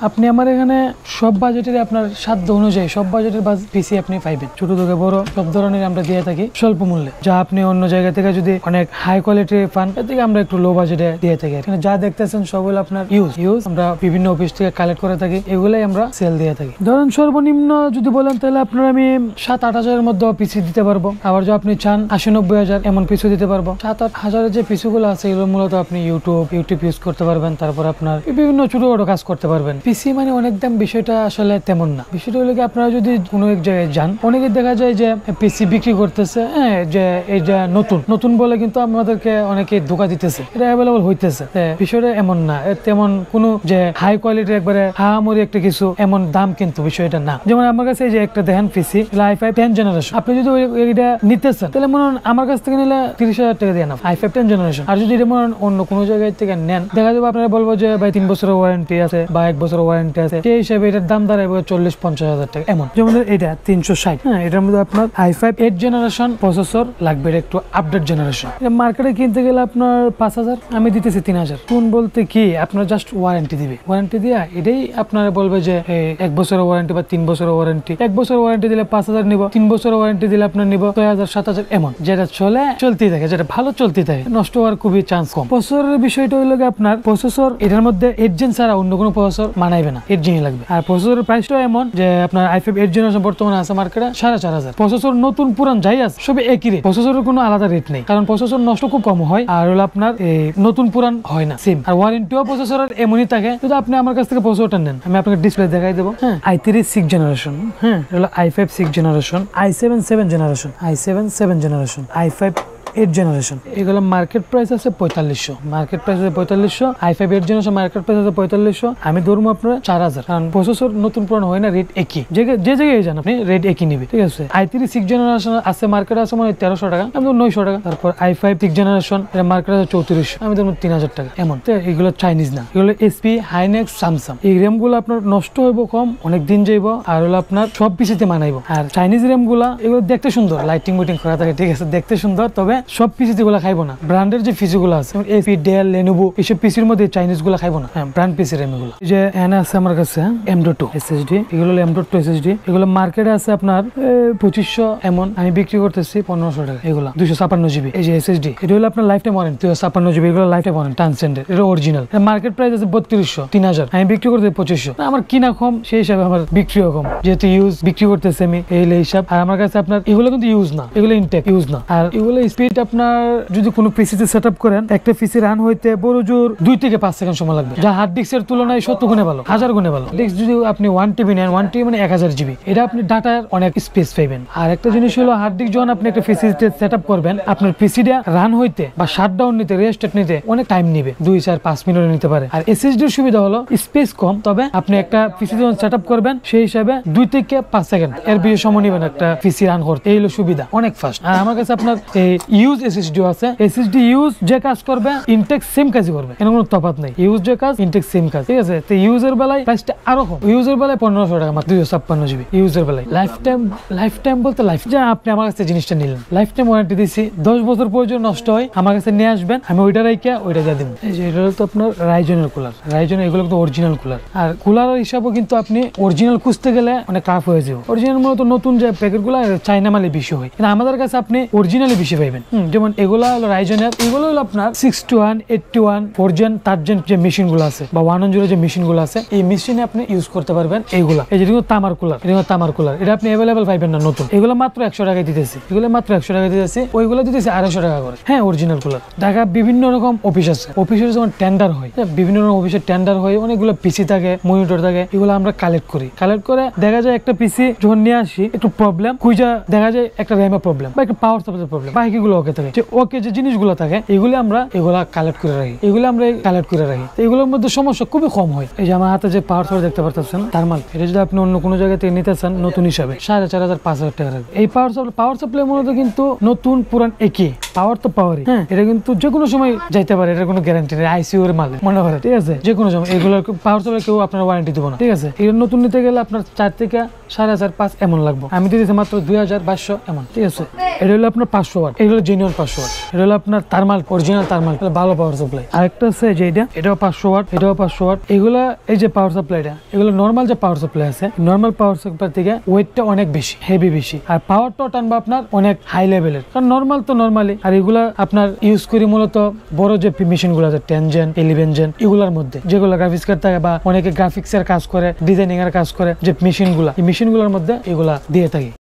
আপনি আমার এখানে সব বাজেটের আপনার সাধ্য অনুযায়ী সব বাজেটের পিসি আপনি পাইবেন, ছোট থেকে বড় সব ধরনের আমরা দিয়ে থাকি স্বল্প মূল্যে। যা আপনি অন্য জায়গা থেকে যদি অনেক হাই কোয়ালিটির পান, এর থেকে আমরা একটু লো বাজেটে দিয়ে থাকি। এখানে যা দেখতেছেন সবগুলো আপনার ইউজ আমরা বিভিন্ন অফিস থেকে কালেক্ট করে থাকি, এগুলাই আমরা সেল দিয়ে থাকি। ধরেন সর্বনিম্ন যদি বলেন তাহলে আপনার আমি 7-8 হাজারের মধ্যে পিসি দিতে পারবো। আবার যদি আপনি চান 80-90 হাজার এমন পিসি দিতে পারবো। 7-8 হাজারের যে পিসিগুলো আছে এগুলো মূলত আপনি ইউটিউব ইউজ করতে পারবেন, তারপর আপনার বিভিন্ন ছোটখাটো কাজ করতে পারবেন। পিসি মানে অনেক দাম, বিষয়টা আসলে তেমন না। বিষয়টা হলো কি আপনারা যদি কোনো এক জায়গায় যান, অনেকে দেখা যায় যে পিসি বিক্রি করতেছে, হ্যাঁ যে এইটা নতুন বলে কিন্তু আমাদেরকে অনেকে ধোঁকা দিতেছে, এটা অ্যাভেলেবল হইতেছে। বিষয়টা এমন না, তেমন কোনো যে হাই কোয়ালিটির একবারে হামরি একটা কিছু এমন দাম কিন্তু বিষয়টা না। যেমন আমার কাছে এই যে একটা দেখেন পিসি i5 10 জেনারেশন, আপনি যদি এটা নিতে চান তাহলে মনে হয় আমার কাছ থেকে নিলে 30,000 টাকা দিয়ে না, i5 10 জেনারেশন। আর যদি এটা মনে হয় অন্য কোনো জায়গায় থেকে নেন, দেখা যাবে আপনারা বলবো যে ভাই 3 বছরের ওয়ারেন্টি আছে বা 1 বছরের ওয়ারেন্টি আছে, সেই হিসাবে এটার দাম দাঁড়াবে 40-50 হাজার টাকা এমন। যেমন এটা 360, হ্যাঁ এটার মধ্যে আপনার i5 8 জেনারেশন প্রসেসর লাগবে, এটা একটু আপডেট জেনারেশন। এটা মার্কেটে কিনতে গেলে আপনার 5,000, আমি দিতেছি 3,000। কোন বলতে কি আপনার জাস্ট ওয়ারেন্টি দিবে, ওয়ারেন্টি দিয়া এটাই আপনারা বলবে যে 1 বছরের ওয়ারেন্টি বা 3 বছরের ওয়ারেন্টি। 1 বছরের ওয়ারেন্টি দিলে 5,000 নিব, 3 বছরের ওয়ারেন্টি দিলে আপনার নিব 6,000-7,000 এমন। যেটা চলতেই থাকে, যেটা ভালো চলতেই থাকে, নষ্ট হওয়ার খুবই চান্স কম। প্রসেসরের বিষয়টা হইলো আপনার প্রসেসর এটার মধ্যে 8 জেন ছাড়া অন্য কোনো প্রসেসর মানাইবে না, 8 জেনই লাগবে। আর প্রসেসরের প্রাইসটা এমন যে আপনার i5 8 জেনারেশন বর্তমানে আছে মার্কেটে 4,500। প্রসেসর নতুন পুরান যাই আছে সবই একই রেট, প্রসেসরের কোনো আলাদা রেট নেই, কারণ প্রসেসর নষ্ট খুব কম হয় আর হলো আপনার নতুন পুরান হয় না সেম। আর ওয়ারেন্টিও প্রসেসরের এমনই থাকে। যদি আপনি আমার কাছ থেকে প্রসেসরটা নেন, আমি আপনাকে ডিসপ্লে দেখাই দেবো। হ্যাঁ i3 6 জেনারেশন, হ্যাঁ হলো i5 6 generation, i7 7 generation, i7 7 generation, i5 8 generation. এগুলো মার্কেট প্রাইস আছে 4500, মার্কেট প্রাইস আছে 4500। i5 8 জেনারেশন মার্কেট প্রাইস আছে 4500, আমি ধরবো আপনার 4000, কারণ প্রসেসর নতুন পুরানো হয় না, রেট একই, যে জায়গায় যান আপনি রেট একই নিবে, ঠিক আছে। i3 6 জেনারেশন আছে মার্কেট আছে মানে 1300 টাকা, আমি ধরুন 900 টাকা। তারপর i5 6 জেনারেশন এটা মার্কেট আছে 3400, আমি ধরুন 3000 টাকা এমন। তো এগুলো চাইনিজ না, এগুলো এসপি হাইনেক্স স্যামসাং। এই র্যাম গুলো আপনার নষ্ট হইব কম, অনেক দিন যাইব, আর হলো আপনার সব পিসিতে মানাইব। আর চাইনিজ র্যাম গুলা এগুলো দেখতে সুন্দর, লাইটিং বুটিং করা থাকে, ঠিক আছে, দেখতে সুন্দর, তবে সব পিসিতে গুলা খাইবো না। ব্র্যান্ডের যে পিসি গুলো আছে এপি ডেল লেনোভো এইসব পিসির মধ্যে চাইনিজ গুলা খাইবো না, হ্যাঁ ব্র্যান্ড পিসি র্যাম এগুলো। এই যে এনে আছে আমার কাছে M.2 SSD, এগুলো M.2 SSD, এগুলো মার্কেটে আছে আপনার 2500 এমন, আমি বিক্রি করতেছি 1500 টাকা। এগুলো 256 GB এই যে SSD, এটা হলো আপনার লাইফ টাইম ওয়ারেন্টি, 256 GB এগুলো লাইফ টাইম ওয়ারেন্টি ট্রান্সজেন্ডার, এটা অরিজিনাল। মার্কেট প্রাইস আছে 3200 3000, আমি বিক্রি করতে 2500। আমার কিনা কম, সেই হিসাবে আমার বিক্রিও কম, যেহেতু ইউজ বিক্রি করতেছে আমি এই হিসাব। আর আমার কাছে আপনার এগুলো কিন্তু ইউজ না, এগুলো ইনটেক ইউজ না। আর এগুলো স্পিড আপনার যদি কোনো পিসিতে সেটআপ করেন, একটা পিসি রান হইতে বড় জোর 2 থেকে 5 সেকেন্ড সময় লাগবে, যা হার্ড ডিস্কের তুলনায় 70 গুণে ভালো, 1000 গুণে ভালো। ডিস্ক যদি আপনি 1 TB নেন, 1 TB মানে 1000 GB, এটা আপনি ডাটার অনেক স্পেস পাইবেন। আর একটা জিনিস হলো হার্ড ডিস্ক যখন আপনি একটা পিসিতে সেটআপ করবেন, আপনার পিসিটা রান হইতে বা শাটডাউন নিতে, রেস্টার্ট নিতে অনেক টাইম নেবে, 2-4-5 মিনিট নিতে পারে। আর এসএসডির সুবিধা হলো স্পেস কম, তবে আপনি একটা পিসি যখন সেটআপ করবেন সেই হিসাবে 2 থেকে 5 সেকেন্ড এর বেশি সময় নেবেন একটা পিসি রান করতে, এই হলো সুবিধা, অনেক ফাস্ট। আর আমার কাছে আপনার ইউজ এসএসডি আছে, এসএসডি ইউজ যে কাজ করবে ইনটেক সেম কাজই করবে, এর কোনো তফাৎ নেই, ইউজ যে কাজ ইনটেক সেম কাজ, ঠিক আছে। তো ইউজের বেলায় প্রাইসটা আরো কম, ইউজের বেলায় 1500 টাকা মাত্র, 256 GB ইউজের বেলায়। লাইফ টাইম বলতে লাইফ, যা আপনি আমার কাছে জিনিসটা নিলেন, লাইফ টাইম ওয়ারেন্টি দিছি, 10 বছর পর যদি নষ্ট হয় আমার কাছে নিয়ে আসবেন, আমি ওইটা রাইখা ওইটা দিয়ে দিব। এই যে এটা হলো তো আপনার রাইজনের কুলার, রাইজনের এগুলো কিন্তু অরিজিনাল কুলার। আর কুলার হিসাবেও কিন্তু আপনি অরিজিনাল খুঁজতে গেলে অনেক খারাপ হয়ে যাবে। অরিজিনাল মূলত নতুন যে প্যাকেটগুলো চাইনা মালে বেশি হয়, কিন্তু আমাদের কাছে আপনি অরিজিনালি বেশি পাইবেন। যেমন এগুলা হলো রাইজনের, এগুলো হলো আপনার 61, 81, 4 জেন 3 জেন যে মেশিন গুলো আছে বা 110 যে মেশিন গুলো আছে, এই মেশিনে আপনি ইউজ করতে পারবেন এইগুলা। এই যে তামার কুলার, এটা তামার কুলার, এটা আপনি অ্যাভেলেবেল পাইবেন না নতুন, এগুলো মাত্র 100 টাকায় দিতেছি, এগুলো মাত্র 100 টাকা দিতেছি, ওইগুলো দিতেছি 250 টাকা করে। হ্যাঁ অরিজিনাল কুলার। ঢাকা বিভিন্ন রকম অফিস আছে, অফিসের যখন টেন্ডার হয়, বিভিন্ন রকম অফিসের টেন্ডার হয়, অনেকগুলো পিসি থাকে, মনিটর থাকে, এগুলো আমরা কালেক্ট করি। কালেক্ট করে দেখা যায় একটা পিসি যখন নিয়ে আসি একটু প্রবলেম খুঁজা দেখা যায়, একটা র্যামের প্রবলেম বা একটা পাওয়ার সাপ্লাইয়ের প্রবলেম, বাকিগুলো ওকে থাকে, যে ওকে যে জিনিসগুলো থাকে এগুলো আমরা এগুলা কালেক্ট করে রাখি, এগুলোর মধ্যে সমস্যা খুবই কম হয়। এই যে আমার হাতে যে পাওয়ার সাপ্লাই দেখতে পাচ্ছেন থার্মাল, এটা যদি আপনি অন্য কোনো জায়গা থেকে নিতে চান নতুন হিসাবে 4500-5000 টাকা রাখবে। এই পাওয়ার সাপ্লাই মূলত কিন্তু নতুন পুরান একই, পাওয়ার তো পাওয়ারই, হ্যাঁ এটা কিন্তু যে কোনো সময় যাইতে পারে, এটার কোনো গ্যারান্টি নেই, আইসিইউ এর মালে মনে করে, ঠিক আছে, যে কোনো সময় এগুলোর পাওয়ার সাপ্লাই কেউ আপনার ওয়ারেন্টি দেবো না, ঠিক আছে। এগুলো নতুন নিতে গেলে আপনার 4 থেকে 4500 এমন লাগবে, আমি দিতেছি মাত্র 2200 এমন, ঠিক আছে। এটা হলো আপনার 500 ওয়াট, এগুলো জেনুইন 500 ওয়াট। এটা হলো আপনার থার্মাল, অরিজিনাল থার্মাল, ভালো পাওয়ার সাপ্লাই। আরেকটা আছে যে এটাও 500 ওয়াট, এটাও 500 ওয়াট। এগুলা এই যে পাওয়ার সাপ্লাইটা, এগুলো নর্মাল যে পাওয়ার সাপ্লাই আছে, নর্মাল পাওয়ার সাপ্লাই থেকে ওয়েটটা অনেক বেশি, হেভি বেশি, আর পাওয়ারটাও টানবে আপনার অনেক হাই লেভেলের। কারণ নর্মাল তো নর্মালি, আর এগুলা আপনার ইউজ করি মূলত বড় যে মেশিন গুলো আছে 10 জেন 11 জেন এগুলোর মধ্যে, যেগুলো গ্রাফিক্স কার্ড থাকে বা অনেকে গ্রাফিক্স এর কাজ করে, ডিজাইনিং এর কাজ করে, যে মেশিন গুলা, এই মেশিন গুলোর মধ্যে এগুলা দিয়ে থাকি।